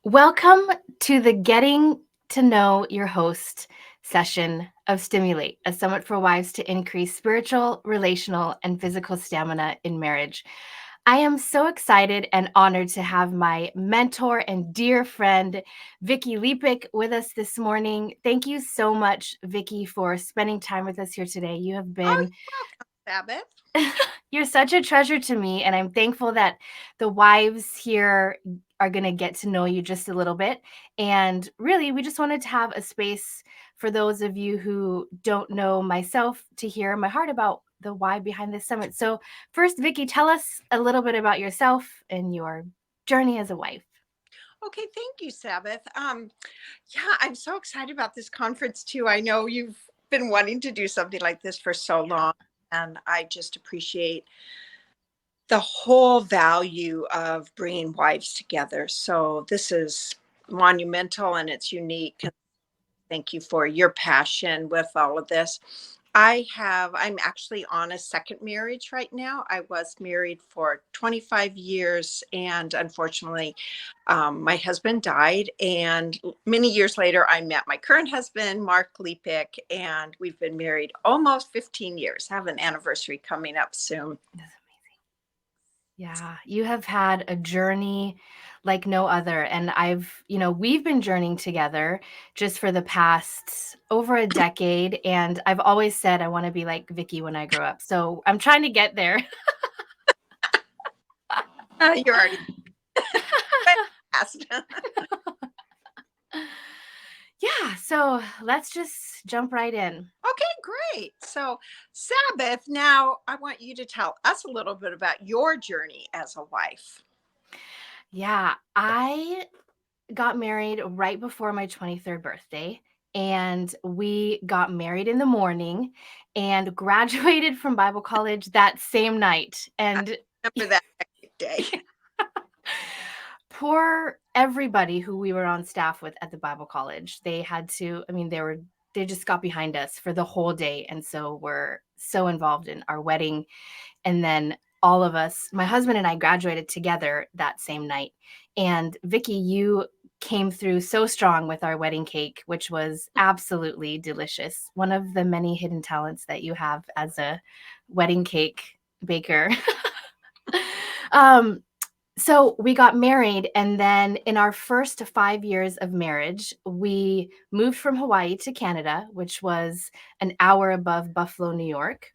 Welcome to the Getting to Know Your Host session of Stimulate, a summit for wives to increase spiritual, relational, and physical stamina in marriage. I am so excited and honored to have my mentor and dear friend, Vicky Lepic, with us this morning. Thank you so much, Vicky, for spending time with us here today. You have Oh, been you're welcome, Sabeth. You're such a treasure to me, and I'm thankful that the wives here are going to get to know you just a little bit. And really, we just wanted to have a space for those of you who don't know myself to hear my heart about the why behind this summit. So, first, Vicky, tell us a little bit about yourself and your journey as a wife. Okay, thank you, Sabeth. Yeah, I'm so excited about this conference too. I know you've been wanting to do something like this for so long, and I just appreciate the whole value of bringing wives together. So this is monumental and it's unique. And thank you for your passion with all of this. I'm actually on a second marriage right now. I was married for 25 years, and unfortunately, my husband died. And many years later, I met my current husband, Mark Lepic, and we've been married almost 15 years. Have an anniversary coming up soon. That's amazing. Yeah, you have had a journey like no other. And we've been journeying together just for the past over a decade. And I've always said I want to be like Vicky when I grow up. So I'm trying to get there. You're already past. Yeah, so let's just jump right in. Okay, great. So, Sabbath, now I want you to tell us a little bit about your journey as a wife. Yeah, I got married right before my 23rd birthday. And we got married in the morning and graduated from Bible college that same night. I And remember that hectic day. poor everybody who we were on staff with at the Bible college. They had to, I mean, they just got behind us for the whole day. And so we're so involved in our wedding. And then all of us, my husband and I graduated together that same night. And Vicky, you came through so strong with our wedding cake, which was absolutely delicious. One of the many hidden talents that you have as a wedding cake baker. um, so we got married, and then in our first 5 years of marriage, we moved from Hawaii to Canada, which was an hour above Buffalo, New York.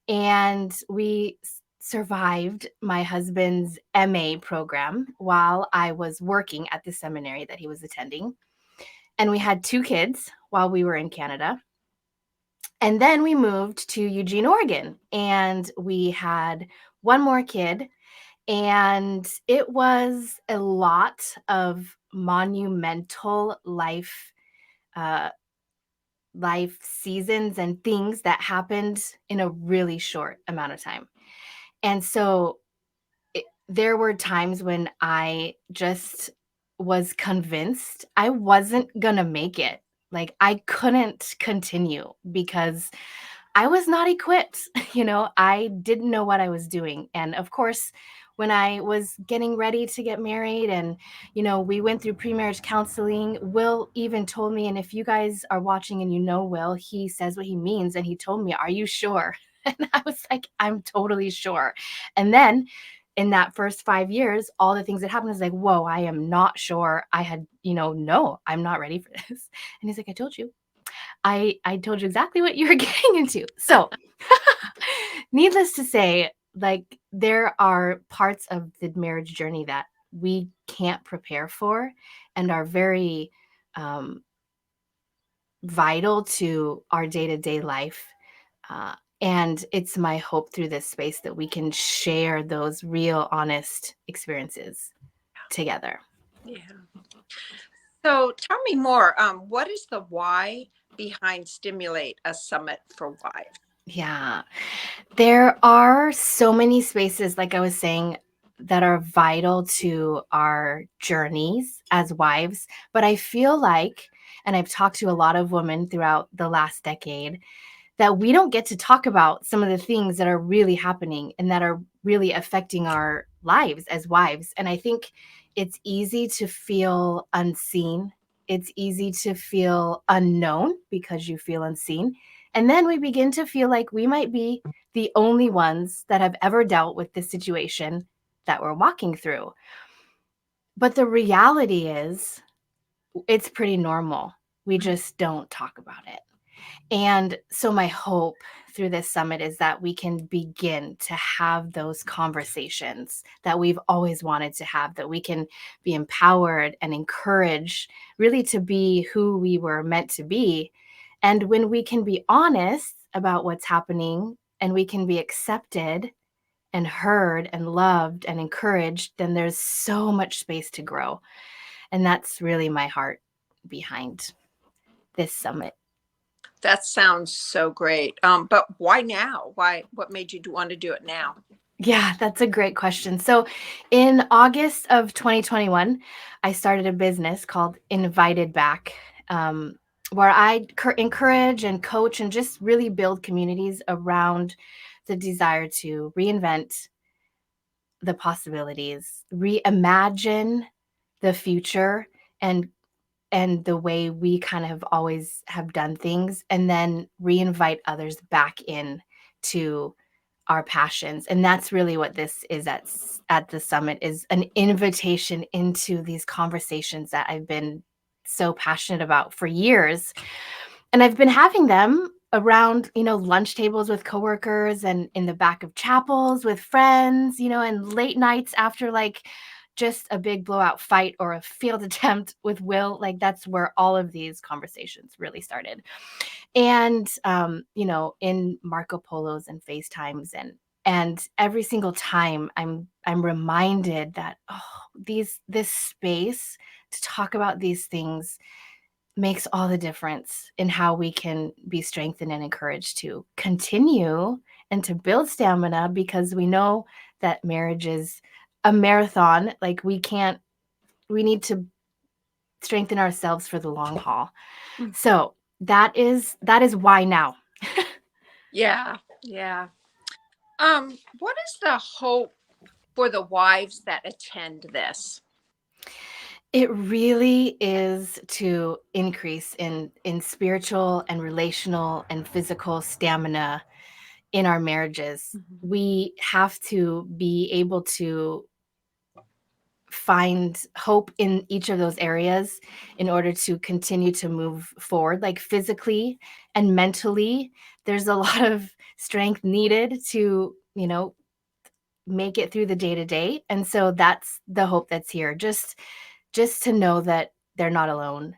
And we survived my husband's MA program while I was working at the seminary that he was attending. And we had two kids while we were in Canada. And then we moved to Eugene, Oregon, and we had one more kid. And it was a lot of monumental uh, life seasons and things that happened in a really short amount of time. And so there were times when I just was convinced I wasn't going to make it. Like I couldn't continue because I was not equipped. I didn't know what I was doing. And of course, when I was getting ready to get married and, we went through pre-marriage counseling, Will even told me, and if you guys are watching and you know Will, he says what he means. And he told me, "Are you sure?" And I was like, "I'm totally sure." And then in that first 5 years, all the things that happened was like, whoa, I am not sure. I had, no, I'm not ready for this. And he's like, "I told you. I told you exactly what you were getting into." So, needless to say, like there are parts of the marriage journey that we can't prepare for and are very um, vital to our day-to-day life. Uh, and it's my hope through this space that we can share those real, honest experiences together. Yeah. So tell me more. What is the why behind Stimulate a Summit for Wives? Yeah. There are so many spaces, like I was saying, that are vital to our journeys as wives. But I feel like, and I've talked to a lot of women throughout the last decade, that we don't get to talk about some of the things that are really happening and that are really affecting our lives as wives. And I think it's easy to feel unseen. It's easy to feel unknown because you feel unseen. And then we begin to feel like we might be the only ones that have ever dealt with this situation that we're walking through. But the reality is, it's pretty normal. We just don't talk about it. And so, my hope through this summit is that we can begin to have those conversations that we've always wanted to have, that we can be empowered and encouraged really to be who we were meant to be. And when we can be honest about what's happening and we can be accepted and heard and loved and encouraged, then there's so much space to grow. And that's really my heart behind this summit. That sounds so great. But why now? Why? What made you want to do it now? Yeah, that's a great question. So, in August of 2021, I started a business called Invited Back, where I encourage and coach and just really build communities around the desire to reinvent the possibilities, reimagine the future, and the way we kind of always have done things, and then reinvite others back in to our passions. And that's really what this is at the summit, is an invitation into these conversations that I've been so passionate about for years. And I've been having them around, lunch tables with coworkers and in the back of chapels with friends, and late nights after like just a big blowout fight or a failed attempt with Will. Like that's where all of these conversations really started. And in Marco Polos and FaceTimes, and every single time I'm reminded that this space to talk about these things makes all the difference in how we can be strengthened and encouraged to continue and to build stamina, because we know that marriage is a marathon. Like we need to strengthen ourselves for the long haul. Mm. So that is why now. Yeah, yeah. What is the hope for the wives that attend this? It really is to increase in spiritual and relational and physical stamina in our marriages. Mhm. We have to be able to find hope in each of those areas in order to continue to move forward, like physically and mentally. There's a lot of strength needed to, make it through the day to day. And so that's the hope that's here. Just to know that they're not alone.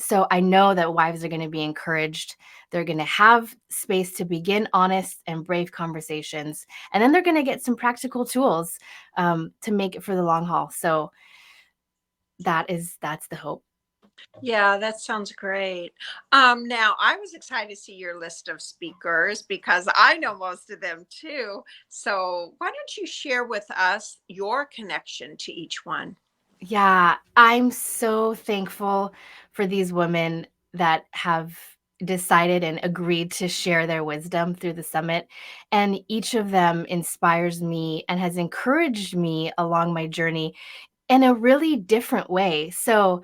So I know that wives are going to be encouraged. They're going to have space to begin honest and brave conversations, and then they're going to get some practical tools to make it for the long haul. So that's the hope. Yeah, that sounds great. Now I was excited to see your list of speakers because I know most of them too. So why don't you share with us your connection to each one? Yeah, I'm so thankful for these women that have decided and agreed to share their wisdom through the summit. And each of them inspires me and has encouraged me along my journey in a really different way. So,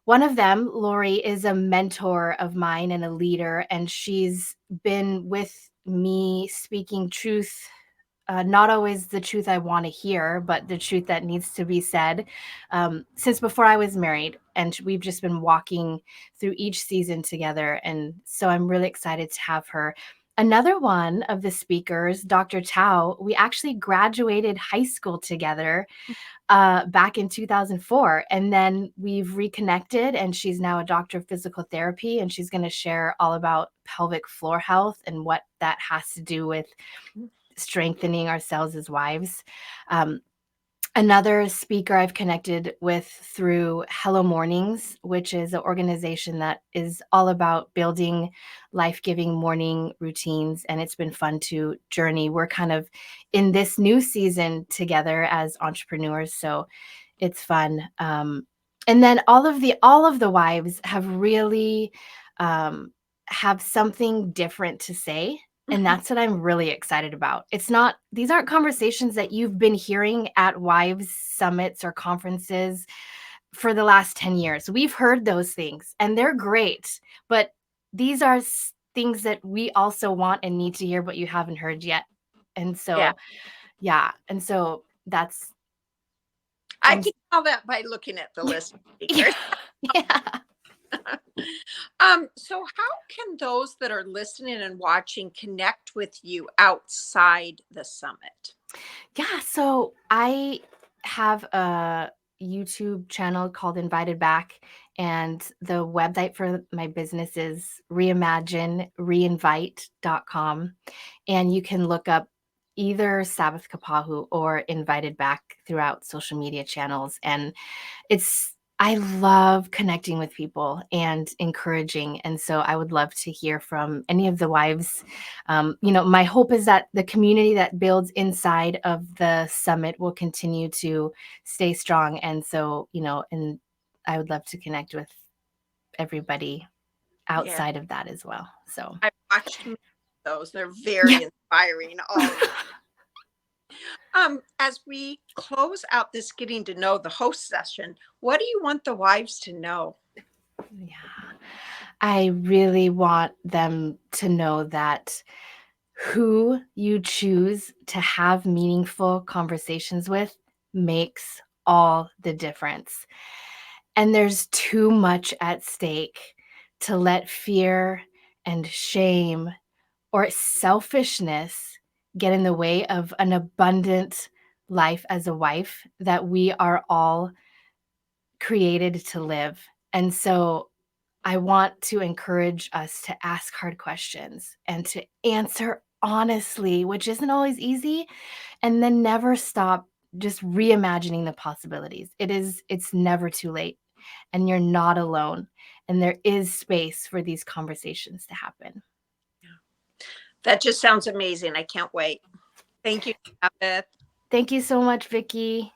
one of them, Lori, is a mentor of mine and a leader, and she's been with me speaking truth, not always the truth I want to hear, but the truth that needs to be said, since before I was married. And we've just been walking through each season together. And so I'm really excited to have her. Another one of the speakers, Dr. Tao, we actually graduated high school together back in 2004. And then we've reconnected, and she's now a doctor of physical therapy. And she's going to share all about pelvic floor health and what that has to do with strengthening ourselves as wives. Um, Another speaker I've connected with through Hello Mornings, which is an organization that is all about building life-giving morning routines, and it's been fun to journey. We're kind of in this new season together as entrepreneurs, so it's fun. And then all of the wives have really have something different to say. And that's what I'm really excited about. These aren't conversations that you've been hearing at wives summits or conferences for the last 10 years. We've heard those things and they're great, but these are things that we also want and need to hear, but you haven't heard yet. And so, yeah. And so that's, I can tell that by looking at the list of speakers. yeah. So how can those that are listening and watching connect with you outside the summit? Yeah. So I have a YouTube channel called Invited Back, and the website for my business is reimagine reinvite.com. And you can look up either Sabeth Kapahu or Invited Back throughout social media channels. And I love connecting with people and encouraging. And so I would love to hear from any of the wives. My hope is that the community that builds inside of the summit will continue to stay strong. And so, and I would love to connect with everybody outside of that as well. So I watched those. They're very inspiring. All as we close out this getting to know the host session, what do you want the wives to know? Yeah, I really want them to know that who you choose to have meaningful conversations with makes all the difference. And there's too much at stake to let fear and shame or selfishness get in the way of an abundant life as a wife that we are all created to live. And so I want to encourage us to ask hard questions and to answer honestly, which isn't always easy, and then never stop just reimagining the possibilities. It's never too late, and you're not alone, and there is space for these conversations to happen. That just sounds amazing. I can't wait. Thank you, Sabeth. Thank you so much, Vicki.